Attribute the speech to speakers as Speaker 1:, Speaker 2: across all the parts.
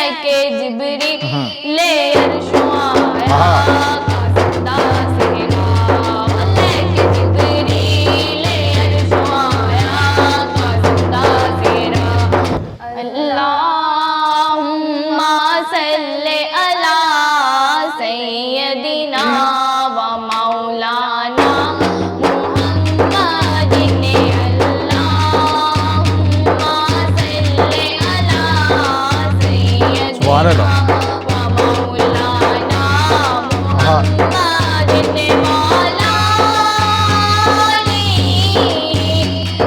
Speaker 1: मलाइके जिब्री ले अर्शों आया कासिदा सेरा मलाइके जिब्री ले अर्शों आया कासिदा सेरा अल्लाहुम्मा सल्ले अला सय्यदिना व मौलाना मुहम्मदिन अल्लाहुम्मा सल्ले अला सय्यदिना व मौलाना मुहम्मदिन मौलानी व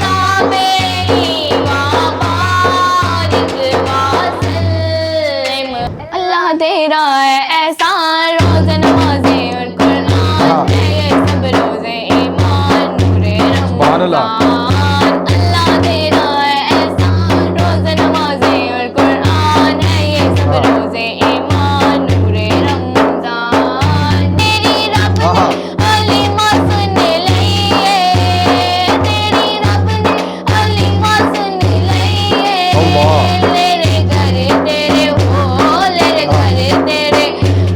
Speaker 1: साहबेही व बारिक वसल्लिम। अल्लाह तेरा है ऐसा रोज़ नमाज़े और कुरान है ये सब रोज़े ईमान नूरे रमज़ान। अल्लाह तेरा है ऐसा रोज़ नमाज़े और कुरान है ये सब रोज़े ईमान नूरे रमज़ान। तेरी रब ने हलीमा सुन लिए तेरी रब ने हलीमा सुन लिए तेरे घर तेरे हो तेरे घर तेरे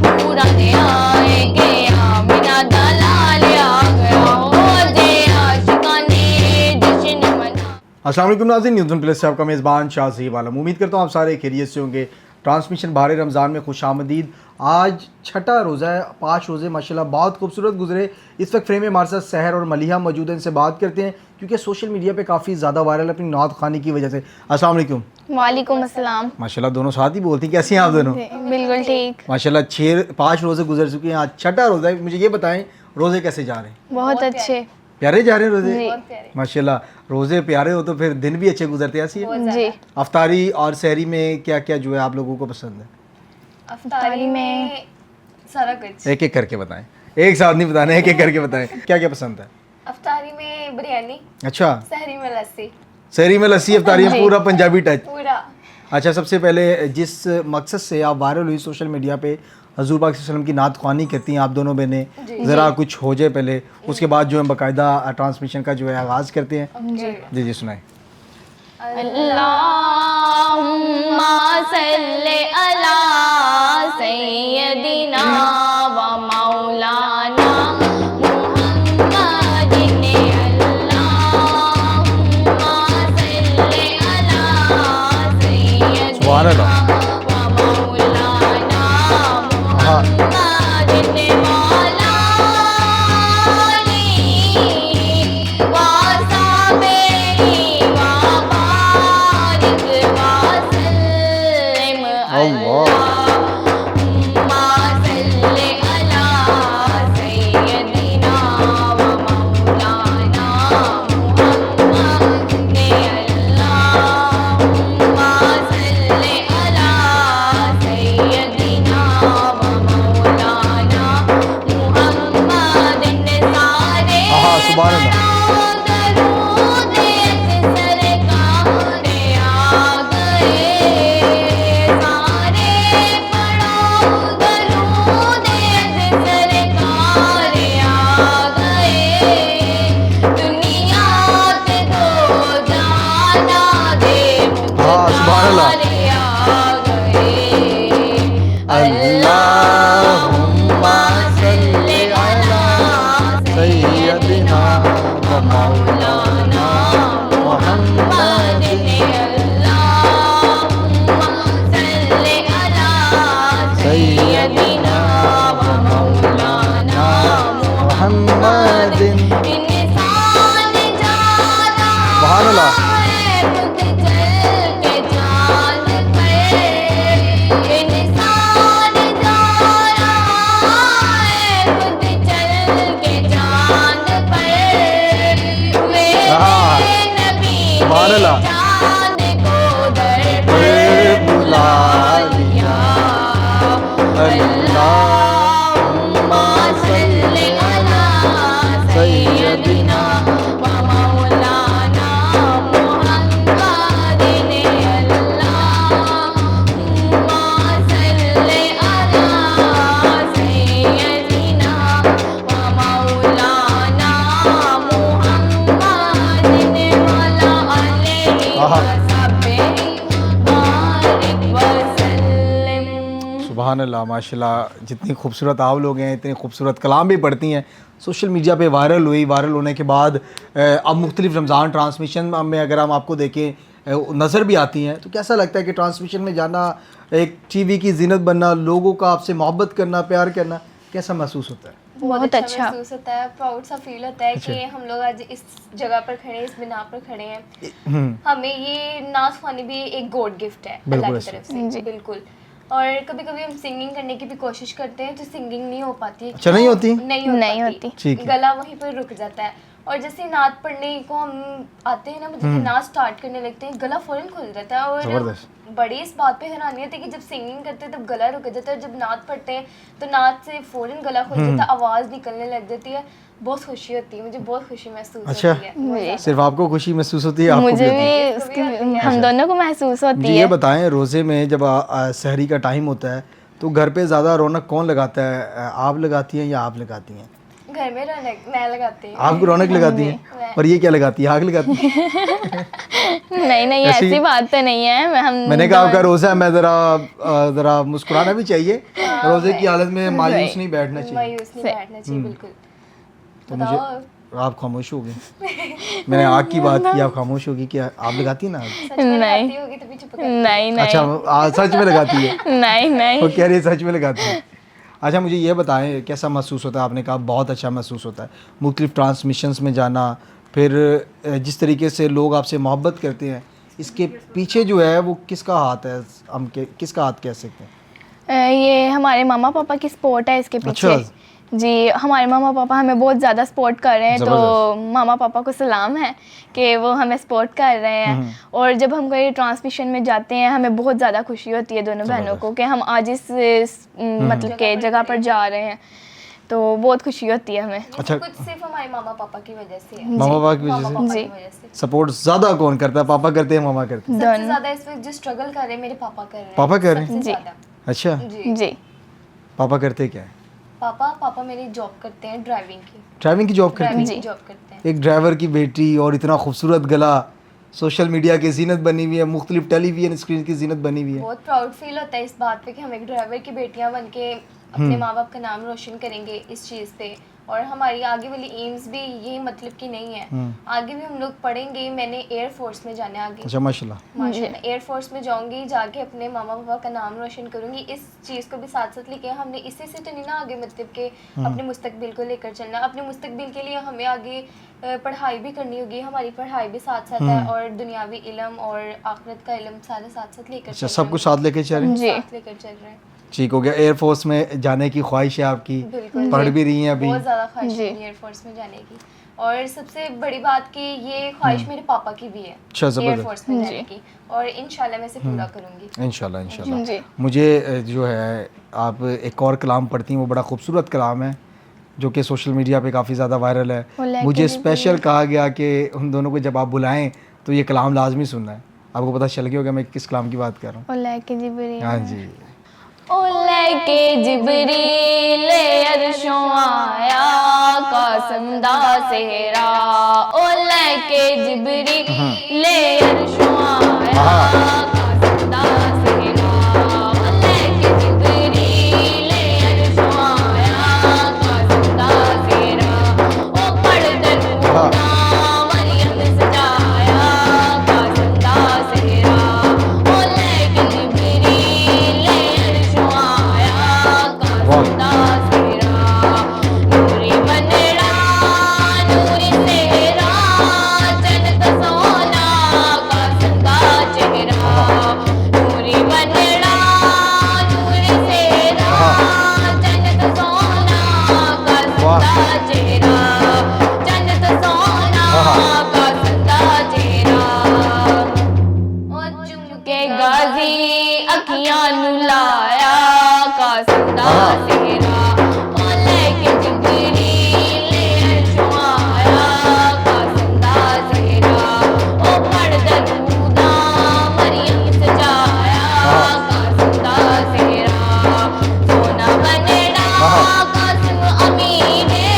Speaker 1: पूरा ने आएंगे आमिना दलाल आ गया हो जे आशिकाने जश्न मना।
Speaker 2: अस्सलाम वालेकुम नाज़रीन, न्यूज़ 1 प्लस से आपका मेज़बान शाहज़ीब आलम। उम्मीद करता हूँ आप सारे खैरियत से होंगे। ट्रांसमिशन बाहर रमज़ान में खुशामदीद। आज छठा रोज़ा है, 5 रोज़े माशाल्लाह बहुत खूबसूरत गुजरे। इस वक्त फ्रेम में हमारे साथ सहर और मलिहा मौजूद हैं, इनसे बात करते हैं क्योंकि सोशल मीडिया पे काफ़ी ज़्यादा वायरल अपनी नात खानी की वजह से। अस्सलाम वालेकुम।
Speaker 1: वालेकुम अस्सलाम।
Speaker 2: माशाल्लाह दोनों साथ ही बोलती हैं, कैसी हैं आप दोनों?
Speaker 1: बिल्कुल ठीक,
Speaker 2: माशाल्लाह 5 रोज़े गुजर चुके हैं, आज छठा रोज़ा है। मुझे ये बताएं रोज़े कैसे जा रहे हैं?
Speaker 1: बहुत अच्छे
Speaker 2: प्यारे जा रहे हैं रोज़े? माशाल्लाह रोज़े प्यारे हो तो फिर दिन भी अच्छे गुजरते हैं। ऐसी है
Speaker 1: जी।
Speaker 2: अफ्तारी और सहरी में क्या क्या जो है आप लोगों को पसंद है?
Speaker 1: अफ्तारी में
Speaker 3: सारा कुछ।
Speaker 2: एक एक करके बताएं, एक साथ नहीं बताना, एक एक करके बताएं क्या क्या पसंद है।
Speaker 3: अफ्तारी में बिरयानी,
Speaker 2: अच्छा,
Speaker 3: सहरी में लस्सी,
Speaker 2: सहरी में लस्सी, अफ्तारी में पूरा पंजाबी टच।
Speaker 3: पूरा।
Speaker 2: अच्छा, सबसे पहले जिस मकसद से आप वायरल हुई सोशल मीडिया पे, हजूर पाक सल्लल्लाहु अलैहि वसल्लम की नात ख्वानी करती हैं आप दोनों बहनें, ज़रा कुछ हो जाए पहले, उसके बाद जो है बाकायदा ट्रांसमिशन का जो है आगाज़ करते हैं। जी जी सुनाएं।
Speaker 1: अल्लाहुम्मा सल्ले अला सय्यदिना व मौलाना मुहम्मदिन अल्लाहुम्मा सल्ले अला सय्यदिना
Speaker 2: सुभान अल्लाह।
Speaker 1: व मौलाना मुहम्मदिन मौलानी व साहबेही व बारिक वसल्लिम। अल्लाहुम्मा सल्ले अला सय्यदिना व मौलाना मुहम्मदिन अल्लाहुम्मा सल्ले अला सय्यदिना व मौलाना मुहम्मदिन सारे
Speaker 2: सुभान अल्लाह।
Speaker 1: दरूद सरकार आ गए सारे
Speaker 2: सुभान अल्लाह माशाल्लाह, जितनी खूबसूरत आप लोग हैं, इतने खूबसूरत कलाम भी पढ़ती हैं। सोशल मीडिया पे वायरल हुई, वायरल होने के बाद अब मुख्तलिफ रमज़ान ट्रांसमिशन में अगर हम आपको देखें नज़र भी आती हैं, तो कैसा लगता है कि ट्रांसमिशन में जाना, एक टीवी की जीनत बनना, लोगों का आपसे मोहब्बत करना, प्यार करना, कैसा महसूस होता है?
Speaker 3: बहुत अच्छा महसूस होता है, प्राउड सा फील होता है कि हम लोग आज इस जगह पर खड़े हैं, इस बिना पर खड़े हैं। हमें ये नाज ख्वानी भी एक गॉड गिफ्ट है अल्लाह की तरफ से। बिल्कुल। और कभी कभी हम सिंगिंग करने की भी कोशिश करते हैं तो सिंगिंग नहीं हो पाती।
Speaker 2: अच्छा, नहीं होती?
Speaker 3: नहीं होती।
Speaker 2: ठीक है।
Speaker 3: गला वहीं पर रुक जाता है। और जैसे नात पढ़ने को हम आते हैं ना, मतलब कि नात स्टार्ट करने लगते हैं, गला फौरन खुल जाता है। और बड़ी इस बात पे हैरानी होती है कि जब सिंगिंग करते हैं तब गला रुक जाता है, और जब नात पढ़ते हैं तो नात से फौरन गला खुल जाता है, आवाज़ निकलने लग जाती है। बहुत खुशी होती है, मुझे बहुत खुशी महसूस होती है।
Speaker 2: सिर्फ आपको खुशी महसूस होती है? आपको
Speaker 1: मुझे भी उसकी, हम दोनों को महसूस होती है।
Speaker 2: ये बताएं, रोज़े में जब सहरी का टाइम होता है तो घर पे ज़्यादा रौनक कौन लगाता है? आप लगाती हैं या आप लगाती हैं?
Speaker 3: घर में रौनक मैं लगाती हूँ।
Speaker 2: आपको रौनक लगाती है? और ये क्या लगाती है? आग लगाती है?
Speaker 1: नहीं ऐसी बात तो नहीं है।
Speaker 2: मैंने कहा आपका रोज़ा है, मैं ज़रा मुस्कुराना भी चाहिए, रोज़े की हालत में मायूस नहीं बैठना चाहिए।
Speaker 3: बिल्कुल।
Speaker 2: तो मुझे आप खामोश हो गए। मैंने आग की बात की, आप खामोश होगी। क्या आप लगाती है ना?
Speaker 1: नहीं।
Speaker 2: अच्छा, सच में लगाती है?
Speaker 1: नहीं।
Speaker 2: वो कह रही है सच में लगाती है। अच्छा, मुझे ये बताएं, कैसा महसूस होता है? आपने कहा बहुत अच्छा महसूस होता है, मुख्तलिफ ट्रांसमिशंस में जाना, फिर जिस तरीके से लोग आपसे मोहब्बत करते हैं, इसके पीछे जो है वो किसका हाथ है? हम किसका हाथ कह सकते हैं?
Speaker 1: ये हमारे मामा पापा की सपोर्ट है इसके पीछे।
Speaker 2: अच्छा।
Speaker 1: जी, हमारे मामा पापा हमें बहुत ज़्यादा सपोर्ट कर रहे हैं, तो मामा पापा को सलाम है कि वो हमें सपोर्ट कर रहे हैं। और जब हम कोई ट्रांसमिशन में जाते हैं, हमें बहुत ज़्यादा खुशी होती है दोनों बहनों को कि हम आज इस मतलब के जगह पर जा रहे हैं, तो बहुत खुशी होती है हमें।
Speaker 2: अच्छा,
Speaker 3: कुछ सिर्फ हमारे मामा पापा की वजह से है।
Speaker 2: मामा पापा की वजह से? सपोर्ट ज़्यादा कौन करता है? पापा करते हैं, मामा करते हैं?
Speaker 3: सबसे ज़्यादा इस वक्त जो स्ट्रगल कर रहे हैं मेरे पापा कर रहे हैं।
Speaker 2: पापा कर रहे हैं?
Speaker 3: जी।
Speaker 2: अच्छा
Speaker 1: जी।
Speaker 2: पापा करते क्या है?
Speaker 3: पापा मेरी जॉब करते हैं,
Speaker 2: ड्राइविंग की जॉब करते हैं?
Speaker 3: जॉब करते हैं।
Speaker 2: एक ड्राइवर की बेटी और इतना खूबसूरत गला, सोशल मीडिया की जीनत बनी हुई है, मुख्तलिफ टेलीविजन स्क्रीन की जीनत बनी हुई है।
Speaker 3: बहुत प्राउड फील होता है इस बात पे कि हम एक ड्राइवर की बेटियां बन के अपने माँ बाप का नाम रोशन करेंगे इस चीज़ पे। और हमारी आगे वाली एम्स भी यही मतलब की नहीं है, आगे भी हम लोग पढ़ेंगे। मैंने एयर फोर्स में जाना है आगे।
Speaker 2: अच्छा, माशाल्लाह।
Speaker 3: एयर फोर्स में जाऊंगी, जाके अपने मामा पापा का नाम रोशन करूंगी। इस चीज़ को भी साथ साथ लेके हमने इसी से तो नहीं ना आगे मतलब के अपने मुस्तकबिल को लेकर चलना। अपने मुस्तकबिल के लिए हमें आगे पढ़ाई भी करनी होगी, हमारी पढ़ाई भी साथ साथ है, और दुनियावी इल्म और आखिरत का इल्म सारे साथ साथ लेकर।
Speaker 2: अच्छा, सब कुछ साथ लेके चल रहे हैं?
Speaker 3: लेकर चल रहे हैं।
Speaker 2: ठीक हो गया। एयरफोर्स में जाने की ख्वाहिश है आपकी? पढ़ भी रही हैं अभी?
Speaker 3: बहुत ज़्यादा ख्वाहिश है एयरफोर्स में जाने की। और सबसे बड़ी बात कि ये ख्वाहिश मेरे पापा की भी है, एयरफोर्स में जाने की, और इंशाल्लाह मैं इसे पूरा करूँगी।
Speaker 2: इंशाल्लाह। मुझे जो है, आप एक और कलाम पढ़ती हैं, वो बड़ा खूबसूरत कलाम है जो कि सोशल मीडिया पे काफ़ी ज़्यादा वायरल है। मुझे स्पेशल कहा गया कि उन दोनों को जब आप बुलाएं तो ये कलाम लाजमी सुनना है। आपको पता चल गया होगा मैं किस कलाम की बात कर रहा हूँ? हाँ जी।
Speaker 1: ओ लेके जिब्रील अर्शों आया कासम दा सेहरा, ओ लेके जिब्रील अर्शों आया कासम दा सेहरा, ओ लेके जिब्रील अर्शों आया कासम दा सेहरा, ओ पढ़ दरूदा मरियम सजाया कासम दा सेहरा, ओ लेके जिब्रील अर्शों आया कासम दा सेहरा, नूरी बनड़ा नूरी सेहरा, जन्नत सोना कासम दा चेहरा, नूरी बनड़ा नूरी सेहरा, जन्नत सोना कासम दा चेहरा, जन्नत सोना कासम दा चेहरा, ओ चुमके गाजी अखियां नु लाया कासम दा सेहरा, ओ लेके जिब्रील अर्शों आया कासम दा सेहरा, ओ पढ़ दरूदा मरियम सजाया कासम दा सेहरा, सोना बनड़ा कासम अमीरे,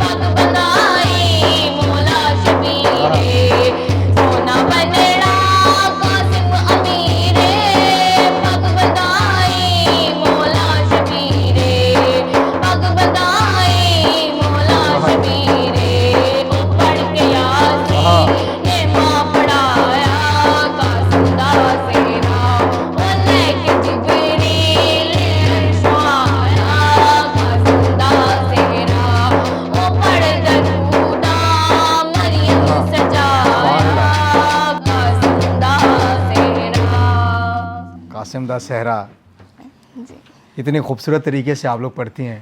Speaker 1: पग बनाई मौला शबीरे, सोना बनड़ा कासम अमीरे, पग बनाई
Speaker 2: कासिम दा सहरा,
Speaker 1: जी
Speaker 2: इतने खूबसूरत तरीके से आप लोग पढ़ती हैं।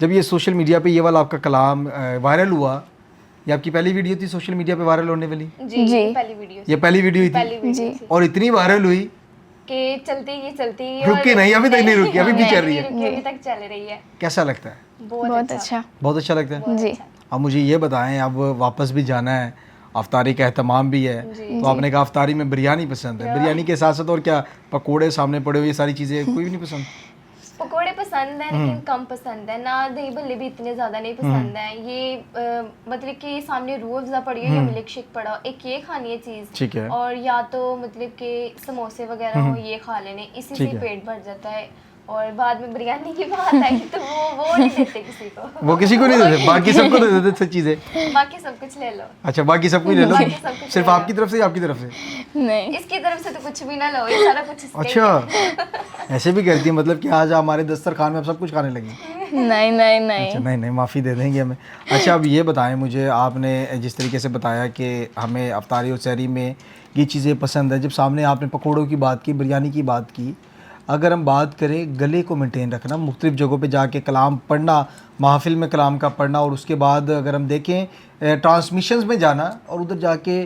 Speaker 2: जब ये सोशल मीडिया पे ये वाला आपका कलाम वायरल हुआ, ये आपकी पहली वीडियो थी सोशल मीडिया पे वायरल होने वाली?
Speaker 3: जी
Speaker 1: जी।
Speaker 3: ये पहली वीडियो
Speaker 2: ये पहली वीडियो ही
Speaker 3: पहली
Speaker 2: थी
Speaker 3: वीडियो
Speaker 1: जी।
Speaker 3: थी
Speaker 2: और इतनी वायरल हुई
Speaker 3: कि चलती
Speaker 2: रुकी नहीं, अभी तक नहीं रुकी, अभी भी चल रही है।
Speaker 3: रुकी, अभी तक चल रही है।
Speaker 2: कैसा लगता है?
Speaker 1: बहुत अच्छा
Speaker 2: बहुत अच्छा लगता है।
Speaker 1: जी
Speaker 2: अब मुझे ये बताएं, अब वापस भी जाना है, अफ्तारी का एहतमाम भी है, तो आपने कहा अफ्तारी में बिरयानी पसंद है, बिरयानी के साथ साथ और क्या? पकोड़े सामने पड़े हुए, ये सारी चीज़ें कोई भी नहीं पसंद?
Speaker 3: पकोड़े पसंद है लेकिन कम पसंद है ना, दही भल्ले भी इतने ज्यादा नहीं पसंद है। ये मतलब कि सामने रूह अफ़ज़ा पड़ी हो या मिल्क शेक पड़ा हो, एक ये खानी है चीज,
Speaker 2: ठीक है।
Speaker 3: और या तो मतलब कि समोसे वगैरह हो, ये खा लेने, इसी से
Speaker 2: ठीक है।
Speaker 3: पेट भर जाता है। और बाद में बिरयानी की बात आई तो वो नहीं देते किसी को,
Speaker 2: वो किसी को नहीं देते, बाकी सबको दे देते सब चीज़ें।
Speaker 3: बाकी सब कुछ ले लो।
Speaker 2: अच्छा, बाकी सब कुछ ले लो,
Speaker 3: बाकी सब कुछ
Speaker 2: सिर्फ
Speaker 3: ले लो।
Speaker 2: आपकी तरफ से या आपकी तरफ से?
Speaker 1: नहीं
Speaker 3: इसकी तरफ से तो कुछ भी ना लो, ये सारा कुछ इसका ही
Speaker 2: अच्छा, ऐसे भी करती है, मतलब कि आज हमारे दस्तरखान में आप सब कुछ खाने लगी?
Speaker 1: नहीं नहीं नहीं
Speaker 2: अच्छा, नहीं नहीं, माफ़ी दे देंगे हमें। अच्छा, अब ये बताएं मुझे, आपने जिस तरीके से बताया कि हमें अफ्तारी और सहरी में ये चीज़ें पसंद है, जब सामने आपने पकौड़ों की बात की, बिरयानी की बात की, अगर हम बात करें गले को मेंटेन रखना, मुख्तलिफ जगहों पे जाके कलाम पढ़ना, महफिल में कलाम का पढ़ना, और उसके बाद अगर हम देखें ट्रांसमिशंस में जाना और उधर जाके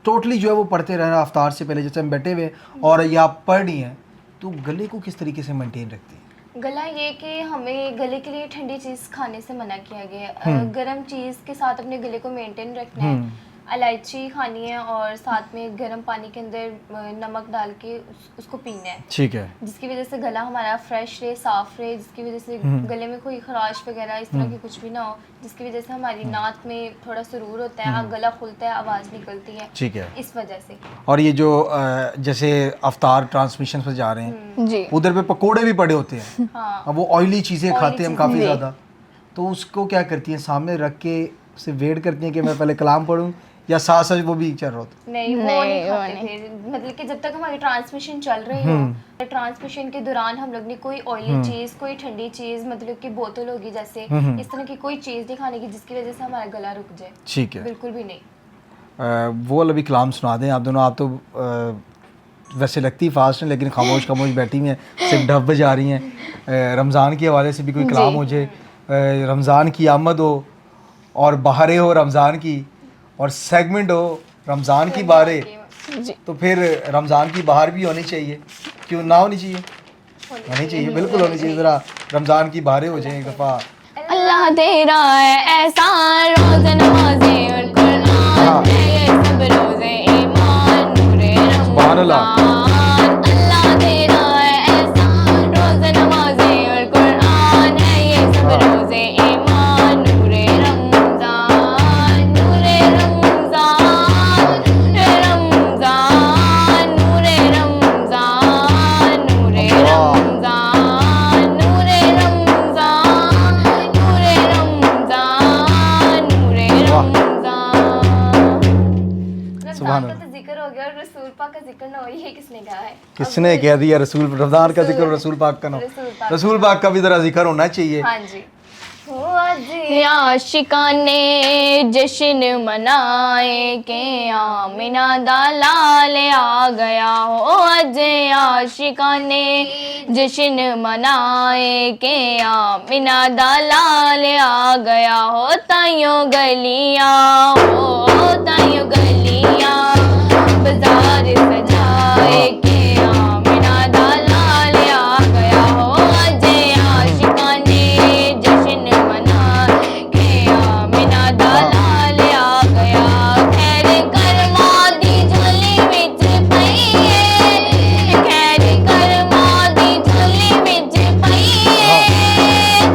Speaker 2: टोटली जो है वो पढ़ते रहना अफ्तार से पहले, जैसे हम बैठे हुए और ये आप पढ़ रही हैं, तो गले को किस तरीके से मेंटेन रखती हैं?
Speaker 3: गला ये कि हमें गले के लिए ठंडी चीज़ खाने से मना किया गया है। गर्म चीज़ के साथ अपने गले को मेंटेन रखना है। इलायची खानी है और साथ में गर्म पानी के अंदर नमक डाल के उसको पीना है,
Speaker 2: ठीक है।
Speaker 3: जिसकी वजह से गला हमारा फ्रेश रहे, साफ रहे, जिसकी वजह से गले में कोई खराश वगैरह इस तरह की कुछ भी ना हो, जिसकी वजह से हमारी नाक में थोड़ा सुरूर होता है, गला खुलता है, आवाज़ निकलती है,
Speaker 2: ठीक है।
Speaker 3: इस वजह से।
Speaker 2: और ये जो जैसे अफ्तार ट्रांसमिशन पर जा रहे हैं,
Speaker 1: जी
Speaker 2: उधर पे पकोड़े भी पड़े होते हैं,
Speaker 3: हाँ
Speaker 2: अब वो ऑयली चीज़ें खाते हैं हम काफ़ी
Speaker 1: जी।
Speaker 2: ज़्यादा, तो उसको क्या करती हैं, सामने रख के उसे वेट करती हैं कि मैं पहले कलाम पढ़ूं, या साथ साथ वो भी चल रहा होता?
Speaker 3: नहीं, वो
Speaker 1: नहीं,
Speaker 3: नहीं
Speaker 1: वो
Speaker 3: खाते थे। मतलब कि जब तक हमारी ट्रांसमिशन चल रही हो, ट्रांसमिशन के दौरान हम लोग ने कोई ऑयली चीज, कोई ठंडी चीज, मतलब कि बोतल होगी जैसे, इस तरह की कोई चीज नहीं खाने की जिसकी वजह से हमारा गला रुक जाए,
Speaker 2: ठीक है।
Speaker 3: बिल्कुल भी नहीं।
Speaker 2: वो वाला भी कलाम सुना दें आप दोनों। आप तो वैसे लगती फास्ट हैं, लेकिन खामोश खामोश बैठी हुई हैं, सिर्फ ढब बजा रही हैं। रमज़ान के हवाले से भी कोई कलाम हो जाए, रमज़ान की आमद हो और बहारें हो रमज़ान की, और सेगमेंट हो रमज़ान की बहारें,
Speaker 1: जी
Speaker 2: तो फिर रमज़ान की बहार भी होनी चाहिए, क्यों ना होनी चाहिए? होनी चाहिए, बिल्कुल होनी चाहिए। ज़रा रमज़ान की बहारें हो जाए एक दफ़ा।
Speaker 1: अल्लाह तेरा है एहसान, रोज़ नमाज़ें और कुरान है, ये सब रोज़े ईमान, नूरे
Speaker 2: सुभान अल्लाह।
Speaker 1: रमज़ान। अल्लाह तेरा है एहसान, रोज़ नमाज़ें और कुरान है, ये सब रोज़े ईमान, नूरे रमज़ान, नूरे रमज़ान, नूरे रमज़ान, नूरे रमज़ान, नूरे रमज़ान, नूरे रमज़ान, नूरे रमज़ान, नूरे रमज़ान।
Speaker 2: सुभान
Speaker 3: रमज़ान का तो जिक्र हो गया और रसूल पाक का जिक्र ना हो, ये किसने कहा है?
Speaker 2: किसने कह दिया रसूल? रमज़ान का जिक्र रसूल पाक का ना हो?
Speaker 3: रसूल पाक।
Speaker 2: रसूल पाक का भी ज़रा जिक्र होना चाहिए।
Speaker 3: हाँ जी। हो आज
Speaker 1: आशिकाने जश्न मनाए के आमिना दा लाल आ गया हो, अज आशिकाने जश्न मनाए के आमिना दा लाल आ गया हो, ताइयों गलियां हो, ताइयों गलियां बाजार सजाए के आमिना दा लाल आ गया हो, अज आशिकाने जश्न मना के आमिना दा लाल आ गया। खैर कर्मा दी झोली विच पई है, खैर कर्मा दी झोली विच पई है,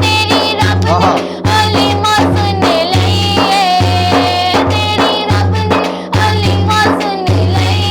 Speaker 1: तेरी रब ने हलीमा सुन लई है, तेरी रब ने हलीमा सुन लई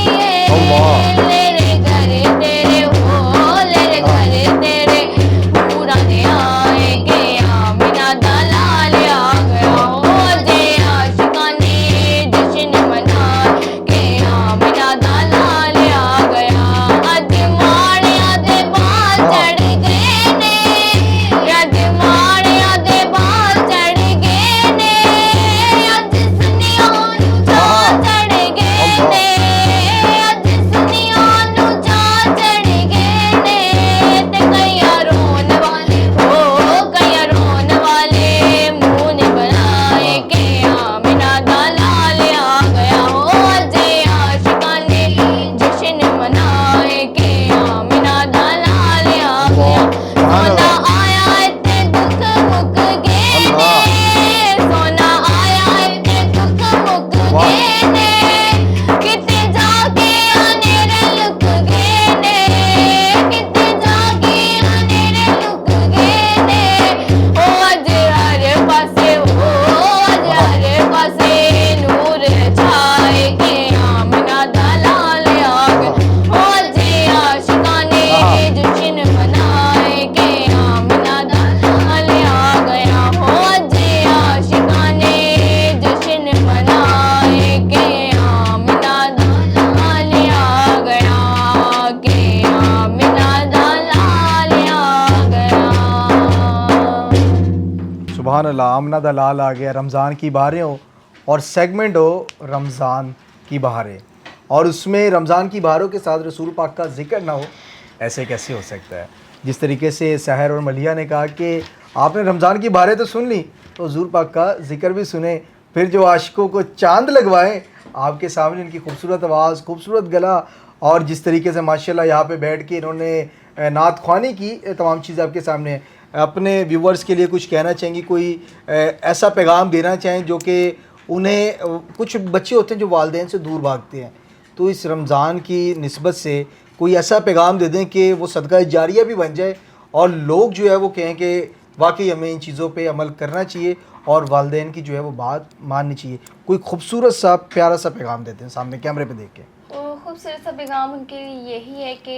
Speaker 2: सुभान अल्लाह, आमना दा लाल आ गया, रमज़ान की बहारें हो और सेगमेंट हो रमज़ान की बहारें, और उसमें रमज़ान की बहारों के साथ रसूल पाक का जिक्र ना हो, ऐसे कैसे हो सकता है। जिस तरीके से सहर और मलिया ने कहा कि आपने रमज़ान की बहारें तो सुन ली, तो हुज़ूर पाक का जिक्र भी सुने, फिर जो आशिकों को चांद लगवाएं आपके सामने, इनकी खूबसूरत आवाज़, खूबसूरत गला, और जिस तरीके से माशाल्लाह यहाँ पे बैठ के इन्होंने नात ख्वानी की, तमाम चीज़ें आपके सामने हैं। अपने व्यूवर्स के लिए कुछ कहना चाहेंगी, कोई ऐसा पैगाम देना चाहें जो कि उन्हें, कुछ बच्चे होते हैं जो वालिदैन से दूर भागते हैं, तो इस रमज़ान की निस्बत से कोई ऐसा पैगाम दे दें कि वो सदका जारिया भी बन जाए और लोग जो है वो कहें कि वाकई हमें इन चीज़ों पे अमल करना चाहिए और वालिदैन की जो है वो बात माननी चाहिए। कोई खूबसूरत सा प्यारा सा पैगाम देते हैं सामने कैमरे पे देख के।
Speaker 3: तो खूबसूरत सा पैगाम उनके लिए यही है कि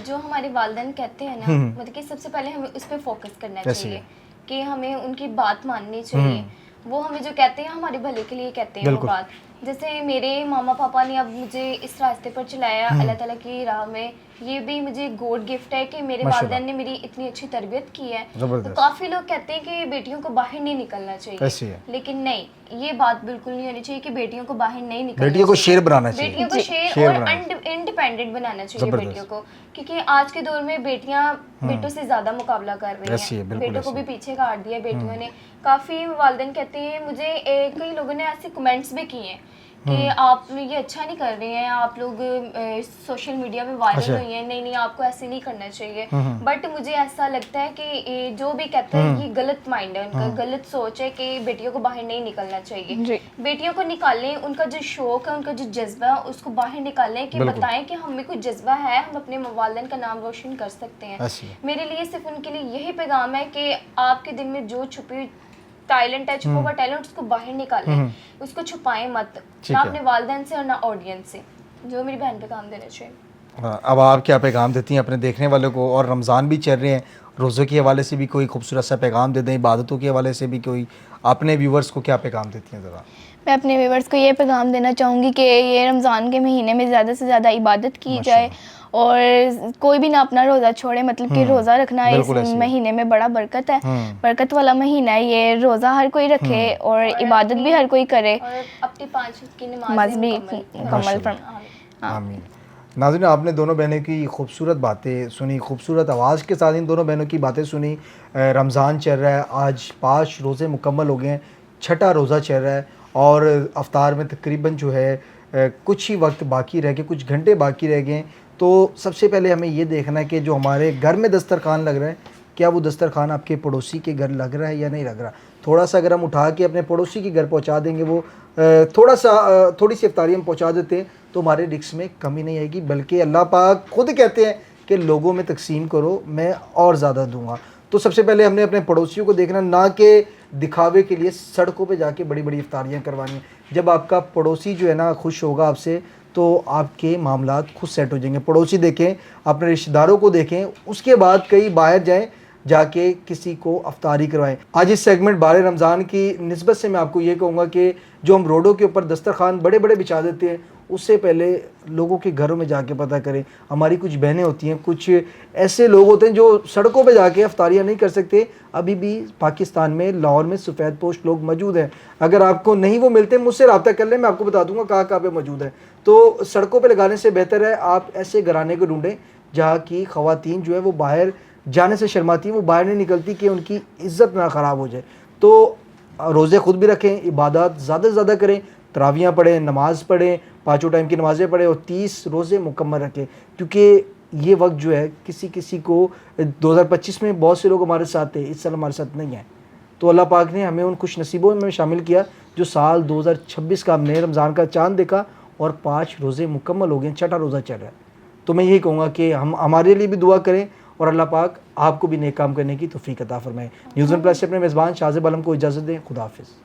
Speaker 3: जो हमारे वालिदैन कहते हैं ना, मतलब कि सबसे पहले हमें उस पर फोकस करना चाहिए कि हमें उनकी बात माननी चाहिए। वो हमें जो कहते हैं हमारे भले के लिए कहते हैं वो बात। जैसे मेरे मामा पापा ने अब मुझे इस रास्ते पर चलाया अल्लाह ताला की राह में, ये भी मुझे गॉड गिफ्ट है कि मेरे वालिदैन ने मेरी इतनी अच्छी तरबियत की है। तो काफ़ी लोग कहते हैं कि बेटियों को बाहर नहीं निकलना चाहिए, लेकिन नहीं, ये बात बिल्कुल नहीं होनी चाहिए कि बेटियों को बाहर नहीं निकलना,
Speaker 2: बेटियों को शेर बनाना चाहिए,
Speaker 3: बेटियों को शेर और इंडिपेंडेंट बनाना चाहिए बेटियों को, क्योंकि आज के दौर में बेटियां बेटों से ज़्यादा मुकाबला कर रही हैं, बेटों को भी पीछे काट दिया बेटियों ने। काफ़ी वालिदैन कहते हैं, मुझे कई लोगों ने ऐसे कमेंट्स भी किए हैं कि आप ये अच्छा नहीं कर रहे हैं, आप लोग सोशल मीडिया में वायरल हुई हैं, नहीं आपको ऐसे नहीं करना चाहिए। बट मुझे ऐसा लगता है कि जो भी कहता है ये गलत माइंड है उनका, गलत सोच है कि बेटियों को बाहर नहीं निकलना चाहिए। बेटियों को निकालें, उनका जो शौक है, उनका जो जज्बा है उसको बाहर निकालें, कि बताएं कि हमें कोई जज्बा है, हम अपने वालिदैन का नाम रोशन कर सकते हैं। मेरे लिए सिर्फ उनके लिए यही पैगाम है कि आपके दिल में जो छुपी टैलेंट है, छुपा हुआ टैलेंट, उसको बाहर निकालें, उसको छुपाएं मत, ना अपने वालिदैन से और ना ऑडियंस से। जो मेरी बहन पे काम देना चाहिए।
Speaker 2: अब आप क्या पैगाम देती हैं अपने देखने वालों को, और रमज़ान भी चल रहे हैं, रोज़ों के हवाले से भी कोई खूबसूरत सा पैगाम दे दें, इबादतों के हवाले से भी कोई, अपने व्यूवर्स को क्या पैगाम देती हैं ज़रा?
Speaker 1: मैं अपने व्यूवर्स को ये पैगाम देना चाहूँगी कि ये रमज़ान के महीने में ज़्यादा से ज़्यादा इबादत की जाए, और कोई भी ना अपना रोज़ा छोड़े, मतलब कि रोज़ा रखना इस महीने में बड़ा बरकत है, बरकत वाला महीना है ये। रोज़ा हर कोई रखे और इबादत भी हर कोई करे,
Speaker 3: और अपनी 5 वक्त की नमाज भी
Speaker 1: मुकम्मल फरमाए।
Speaker 2: आमीन। नाज़रीन, आपने दोनों बहनों की खूबसूरत बातें सुनी, खूबसूरत आवाज़ के साथ इन दोनों बहनों की बातें सुनी। रमज़ान चल रहा है, आज 5 रोज़े मुकम्मल हो गए हैं, 6ठा रोज़ा चल रहा है, और अफ्तार में तकरीबन जो है कुछ ही वक्त बाकी रह गए, कुछ घंटे बाकी रह गए। तो सबसे पहले हमें ये देखना है कि जो हमारे घर में दस्तरखान लग रहा है, क्या वो दस्तरखान आपके पड़ोसी के घर लग रहा है या नहीं लग रहा। थोड़ा सा अगर हम उठा के अपने पड़ोसी के घर पहुंचा देंगे, वो थोड़ी सी इफ्तारी हम पहुंचा देते हैं, तो हमारे रिस्क में कमी नहीं आएगी, बल्कि अल्लाह पाक खुद कहते हैं कि लोगों में तकसीम करो, मैं और ज़्यादा दूंगा। तो सबसे पहले हमने अपने पड़ोसियों को देखना, ना कि दिखावे के लिए सड़कों पे जाके बड़ी बड़ी इफ्तारियाँ करवानी। जब आपका पड़ोसी जो है ना खुश होगा आपसे, तो आपके मामलात खुद सेट हो जाएंगे। पड़ोसी देखें, अपने रिश्तेदारों को देखें, उसके बाद कहीं बाहर जाएं, जाके किसी को अफ्तारी करवाएं। आज इस सेगमेंट बारे रमज़ान की निस्बत से मैं आपको ये कहूँगा कि जो हम रोडों के ऊपर दस्तरखान बड़े बड़े बिछा देते हैं, उससे पहले लोगों के घरों में जाके पता करें। हमारी कुछ बहनें होती हैं, कुछ ऐसे लोग होते हैं जो सड़कों पे जाके अफ्तारियाँ नहीं कर सकते। अभी भी पाकिस्तान में लाहौर में सफ़ेद पोश लोग मौजूद हैं। अगर आपको नहीं वो मिलते, मुझसे रब्ता कर लें, मैं आपको बता दूंगा कहाँ पे मौजूद है। तो सड़कों पे लगाने से बेहतर है आप ऐसे घराने को ढूंढें जहाँ की ख़वातीन जो है वो बाहर जाने से शर्माती हैं, वो बाहर नहीं निकलती कि उनकी इज़्ज़त ना ख़राब हो जाए। तो रोज़े खुद भी रखें, इबादत ज़्यादा से ज़्यादा करें, तरावियाँ पढ़ें, नमाज़ पढ़ें, 5 टाइम की नमाज़ें पढ़ें, और 30 रोज़े मुकम्मल रखें। क्योंकि ये वक्त जो है किसी को 2025 में बहुत से लोग हमारे साथ थे, इस साल हमारे साथ नहीं है। तो अल्लाह पाक ने हमें उन खुश नसीबों में शामिल किया जो साल 2026 का हमने रमज़ान का चाँद देखा और 5 रोज़े मुकम्मल हो गए, 6ठा रोज़ा चल रहा है। तो मैं यही कहूँगा कि हम हमारे लिए भी दुआ करें और अल्लाह पाक आपको भी नेक काम करने की तौफीक अता फरमाए। न्यूज़ 1 प्लस से अपने मेज़बान शाहज़ेब आलम को इजाज़त दें। खुदा हाफ़िज़।